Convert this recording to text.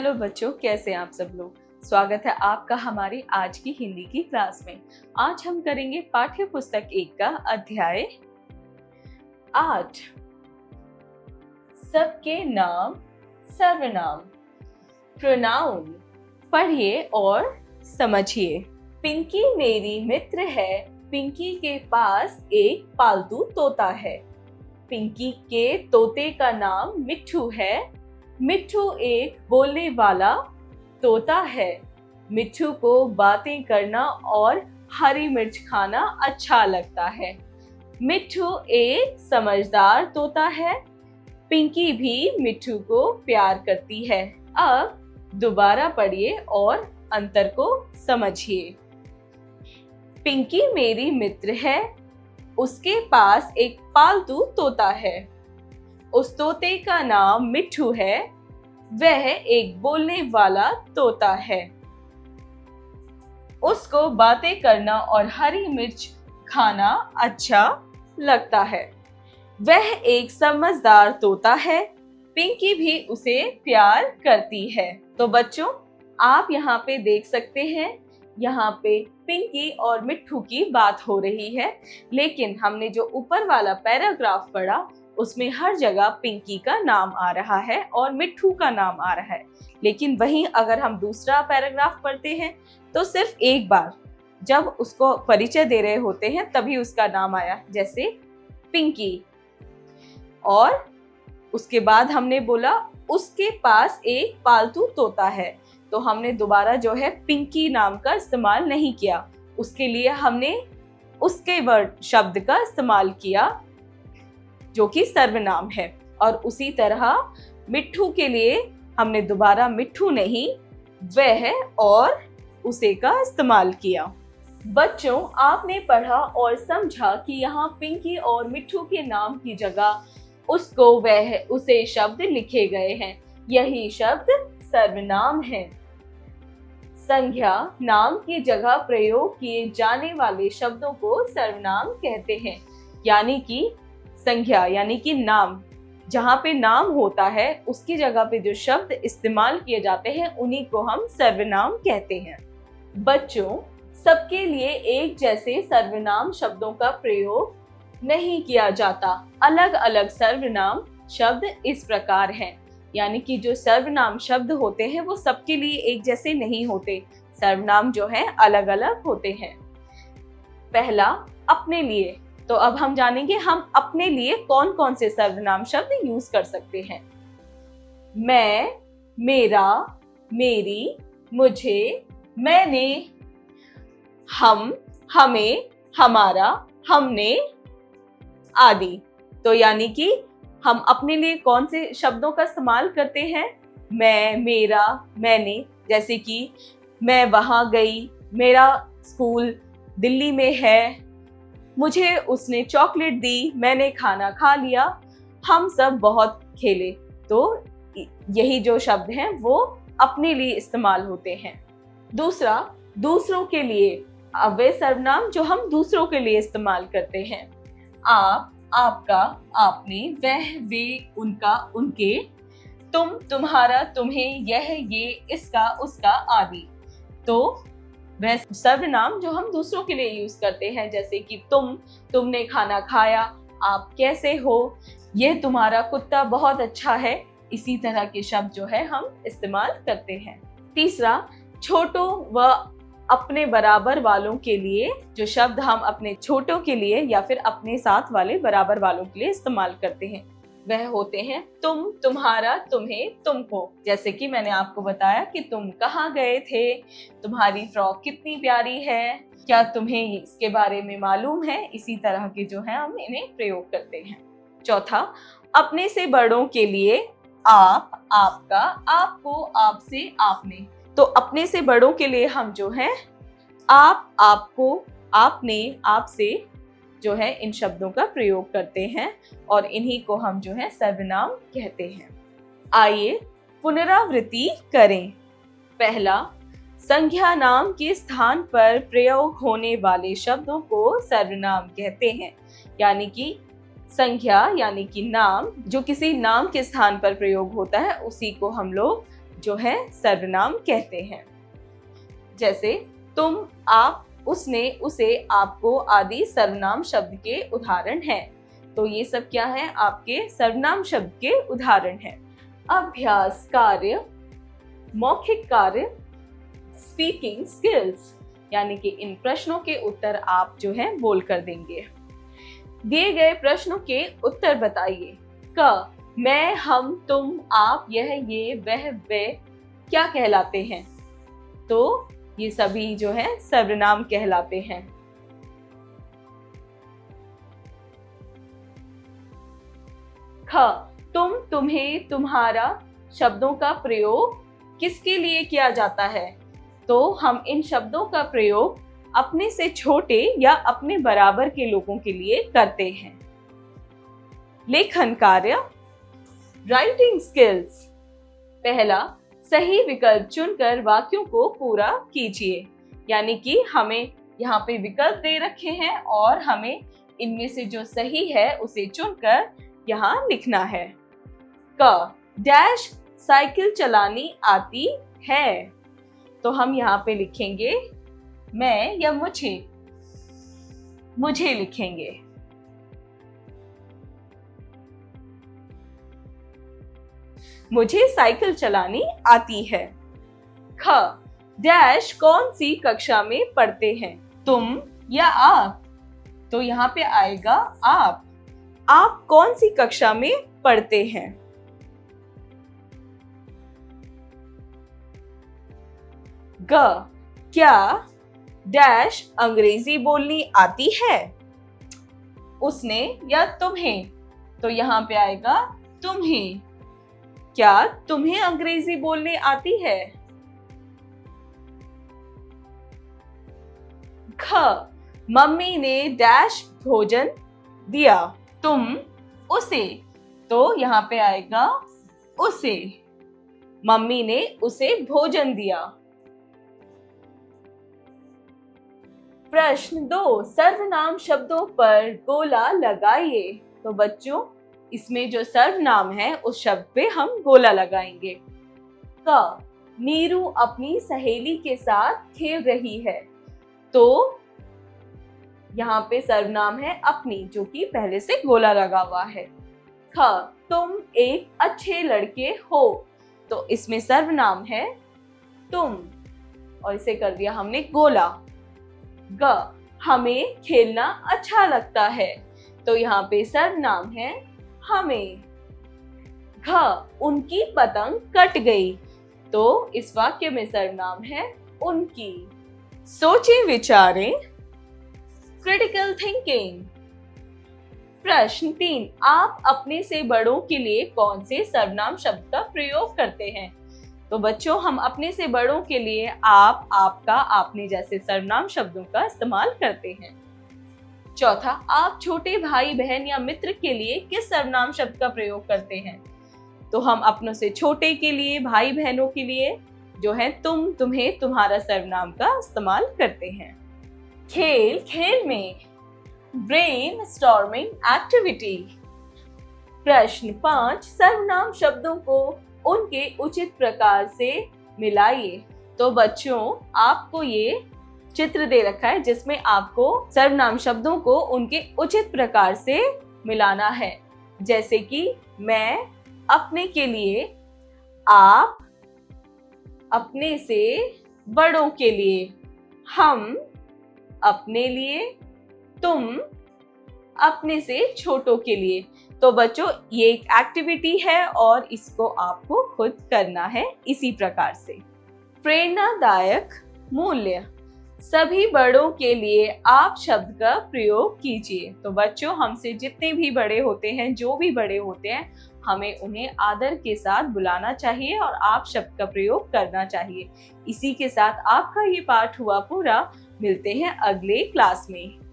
Hello बच्चों, कैसे हैं आप सब लोग। स्वागत है आपका हमारी आज की हिंदी की क्लास में। आज हम करेंगे पाठ्य पुस्तक 1 का अध्याय 8। सबके नाम सर्वनाम, प्रोनाउन। पढ़िए और समझिए। पिंकी मेरी मित्र है, पिंकी के पास एक पालतू तोता है। पिंकी के तोते का नाम मिट्ठू है। मिट्ठू एक बोलने वाला तोता है। मिट्ठू को बातें करना और हरी मिर्च खाना अच्छा लगता है। मिट्ठू एक समझदार तोता है। पिंकी भी मिट्ठू को प्यार करती है। अब दोबारा पढ़िए और अंतर को समझिए। पिंकी मेरी मित्र है, उसके पास एक पालतू तोता है। उस तोते का नाम मिट्ठू है। वह एक बोलने वाला तोता है। उसको बातें करना और हरी मिर्च खाना अच्छा लगता है। वह एक समझदार तोता है। पिंकी भी उसे प्यार करती है। तो बच्चों, आप यहाँ पे देख सकते हैं, यहाँ पे पिंकी और मिट्ठू की बात हो रही है, लेकिन हमने जो ऊपर वाला पैराग्राफ पढ़ा उसमें हर जगह पिंकी का नाम आ रहा है और मिट्ठू का नाम आ रहा है। लेकिन वहीं अगर हम दूसरा पैराग्राफ पढ़ते हैं तो सिर्फ एक बार जब उसको परिचय दे रहे होते हैं तभी उसका नाम आया, जैसे पिंकी। और उसके बाद हमने बोला उसके पास एक पालतू तोता है, तो हमने दोबारा जो है पिंकी नाम का इस्तेमाल नहीं किया। उसके लिए हमने उसके वर्ड शब्द का इस्तेमाल किया जो कि सर्वनाम है। और उसी तरह मिट्ठू के लिए हमने दोबारा मिट्ठू नहीं, वह और उसे का इस्तेमाल किया। बच्चों, आपने पढ़ा और समझा कि यहाँ पिंकी और मिट्ठू के नाम की जगह उसको वह उसे शब्द लिखे गए हैं। यही शब्द सर्वनाम है। संज्ञा नाम की जगह प्रयोग किए जाने वाले शब्दों को सर्वनाम कहते हैं। यानी कि संज्ञा यानी कि नाम, जहाँ पे नाम होता है उसकी जगह पे जो शब्द इस्तेमाल किए जाते हैं उन्हीं को हम सर्वनाम कहते हैं। बच्चों, सबके लिए एक जैसे सर्वनाम शब्दों का प्रयोग नहीं किया जाता। अलग अलग सर्वनाम शब्द इस प्रकार हैं। यानी कि जो सर्वनाम शब्द होते हैं वो सबके लिए एक जैसे नहीं होते। सर्वनाम जो है अलग अलग होते हैं। पहला, अपने लिए। तो अब हम जानेंगे हम अपने लिए कौन कौन से सर्वनाम शब्द यूज कर सकते हैं। मैं, मेरा, मेरी, मुझे, मैंने, हम, हमें, हमारा, हमने आदि। तो यानी कि हम अपने लिए कौन से शब्दों का इस्तेमाल करते हैं? मैं, मेरा, मैंने। जैसे कि मैं वहां गई, मेरा स्कूल दिल्ली में है, मुझे उसने चॉकलेट दी, मैंने खाना खा लिया, हम सब बहुत खेले। तो यही जो शब्द हैं वो अपने लिए इस्तेमाल होते हैं। दूसरा, दूसरों के लिए। वे सर्वनाम जो हम दूसरों के लिए इस्तेमाल करते हैं। आप, आपका, आपने, वह, वे, उनका, उनके, तुम, तुम्हारा, तुम्हें, यह, ये, इसका, उसका आदि। तो वह सर्वनाम जो हम दूसरों के लिए यूज करते हैं, जैसे कि तुमने खाना खाया, आप कैसे हो, यह तुम्हारा कुत्ता बहुत अच्छा है। इसी तरह के शब्द जो है हम इस्तेमाल करते हैं। तीसरा, छोटों व अपने बराबर वालों के लिए। जो शब्द हम अपने छोटों के लिए या फिर अपने साथ वाले बराबर वालों के लिए इस्तेमाल करते हैं वह होते हैं तुम, तुम्हारा, तुम्हें, तुमको। जैसे कि मैंने आपको बताया कि तुम कहाँ गए थे, तुम्हारी फ्रॉक कितनी प्यारी है, क्या तुम्हें इसके बारे में मालूम है। इसी तरह के जो है हम इन्हें प्रयोग करते हैं। चौथा, अपने से बड़ों के लिए। आप, आपका, आपको, आपसे, आपने। तो अपने से बड़ों के लिए हम जो है आप, आपको, आपने, आपसे जो है इन शब्दों का प्रयोग करते हैं और इन्हीं को हम जो है सर्वनाम कहते हैं। आइए पुनरावृत्ति करें। पहला, संज्ञा नाम के स्थान पर प्रयोग होने वाले शब्दों को सर्वनाम कहते हैं। यानी कि संज्ञा यानी कि नाम जो किसी नाम के स्थान पर प्रयोग होता है उसी को हम लोग जो है सर्वनाम कहते हैं। जैसे तुम, आप, उसने, उसे, आपको आदि सर्वनाम शब्द के उदाहरण हैं। तो ये सब क्या है? आपके सर्वनाम शब्द के उदाहरण हैं। अभ्यास कार्य, मौखिक कार्य, स्पीकिंग स्किल्स, यानी कि इन प्रश्नों के उत्तर आप जो है बोल कर देंगे। दिए गए प्रश्नों के उत्तर बताइए। क, मैं, हम, तुम, आप, यह, ये, वह, वे क्या कहलाते हैं? तो ये सभी जो है सर्वनाम कहलाते हैं। ख, तुम, तुम्हें, तुम्हारा शब्दों का प्रयोग किसके लिए किया जाता है? तो हम इन शब्दों का प्रयोग अपने से छोटे या अपने बराबर के लोगों के लिए करते हैं। लेखन कार्य, राइटिंग स्किल्स। पहला, सही विकल्प चुनकर वाक्यों को पूरा कीजिए। यानी कि हमें यहाँ पे विकल्प दे रखे हैं और हमें इनमें से जो सही है उसे चुनकर यहाँ लिखना है। क, डैश साइकिल चलानी आती है। तो हम यहाँ पे लिखेंगे मैं या मुझे लिखेंगे। मुझे साइकिल चलानी आती है। ख, डैश कौन सी कक्षा में पढ़ते हैं? तुम या आप? तो यहाँ पे आएगा आप। आप कौन सी कक्षा में पढ़ते हैं? ग, क्या डैश अंग्रेजी बोलनी आती है? उसने या तुम्हें? तो यहाँ पे आएगा तुम्हें। क्या तुम्हें अंग्रेजी बोलनी आती है? ख, मम्मी ने डैश भोजन दिया। तुम, उसे। तो यहाँ पे आएगा उसे। मम्मी ने उसे भोजन दिया। प्रश्न 2, सर्वनाम शब्दों पर गोला लगाइए। तो बच्चों, इसमें जो सर्वनाम है उस शब्द पे हम गोला लगाएंगे। क, नीरू अपनी सहेली के साथ खेल रही है। तो यहाँ पे सर्वनाम है अपनी, जो कि पहले से गोला लगा हुआ है। ख, तुम एक अच्छे लड़के हो। तो इसमें सर्वनाम है तुम और इसे कर दिया हमने गोला। ग, हमें खेलना अच्छा लगता है। तो यहाँ पे सर्वनाम है हमें। घ, उनकी पतंग कट गई। तो इस वाक्य में सर्वनाम है उनकी। सोचें विचारें, क्रिटिकल थिंकिंग। प्रश्न 3, आप अपने से बड़ों के लिए कौन से सर्वनाम शब्द का प्रयोग करते हैं? तो बच्चों, हम अपने से बड़ों के लिए आप, आपका, आपने जैसे सर्वनाम शब्दों का इस्तेमाल करते हैं। चौथा, आप छोटे भाई बहन या मित्र के लिए किस सर्वनाम शब्द का प्रयोग करते हैं? तो हम अपनों से छोटे के लिए, भाई बहनों के लिए जो है तुम, तुम्हें, तुम्हारा सर्वनाम का इस्तेमाल करते हैं। खेल, खेल में, ब्रेन स्टॉर्मिंग एक्टिविटी। प्रश्न 5, सर्वनाम शब्दों को उनके उचित प्रकार से मिलाइए। तो बच्चों, आपको ये चित्र दे रखा है जिसमें आपको सर्वनाम शब्दों को उनके उचित प्रकार से मिलाना है। जैसे कि मैं अपने के लिए, आप अपने से बड़ों के लिए, हम अपने लिए, तुम अपने से छोटों के लिए। तो बच्चों, ये एक एक्टिविटी है और इसको आपको खुद करना है इसी प्रकार से। प्रेरणादायक मूल्य, सभी बड़ों के लिए आप शब्द का प्रयोग कीजिए। तो बच्चों, हमसे जितने भी बड़े होते हैं, जो भी बड़े होते हैं, हमें उन्हें आदर के साथ बुलाना चाहिए और आप शब्द का प्रयोग करना चाहिए। इसी के साथ आपका ये पाठ हुआ पूरा। मिलते हैं अगले क्लास में।